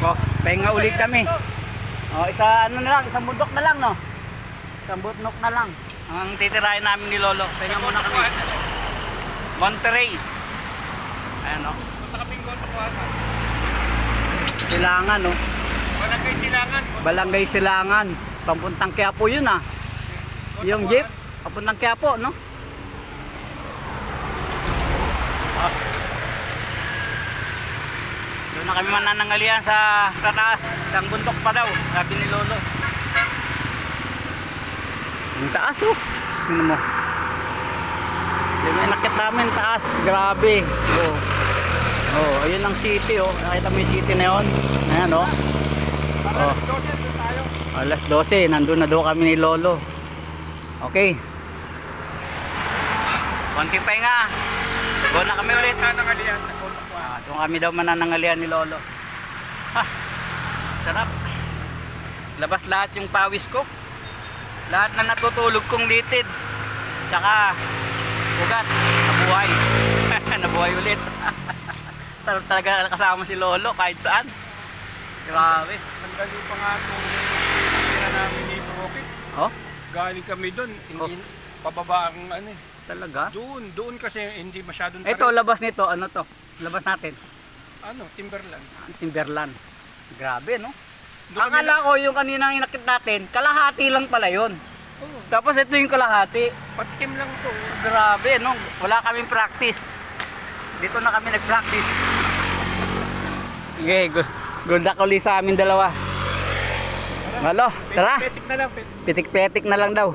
Oh, pahinga ulit kami. Oh, isang bundok na lang, no? Isang bundok na lang. Ang titirahin namin ni Lolo. Pahinga muna kami. Monterey. Ayan, no? Silangan, no? Barangay Silangan. Barangay Silangan. Papuntang Quiapo yun, ah. Yung jeep, papuntang Quiapo, no? Oh. Doon na kami mananangalian sa taas. Isang bundok pa daw, sabi ni Lolo. Yung taas, oh. Tingnan mo. Yung inakit namin taas, grabe. Oh. Oh, ayun ang city, oh. Nakita mo yung city na yun. Ayan, oh. Oh. Alas 12, nandun na daw kami ni Lolo. Okay. Konting pahinga. Doon na kami ulit. Doon kami daw mananangalian ni Lolo. Ha, sarap. Labas lahat yung pawis ko. Lahat na natutulog kong litid. Tsaka ugat. Nabuhay. Nabuhay ulit. Sarap talaga kasama si Lolo kahit saan. Grabe. Mandali pa nga itong pira namin dito, okay? Oh? Galing kami doon, hindi Oh. pababa ang ano eh. Talaga? Doon kasi hindi masyadong Ito, labas nito. Ano to? Labas natin. ano, Timberland. Timberland. Grabe, no? Doon kami Akala ko yung kaninang inakit natin, kalahati lang pala yun. Oo, Tapos ito yung kalahati. patikim lang to. Grabe, no? Wala kaming practice. Dito na kami nag-practice. Okay, good luck ulit sa amin dalawa. Malo, tara. Petik na lang, Pitik-petik na lang daw.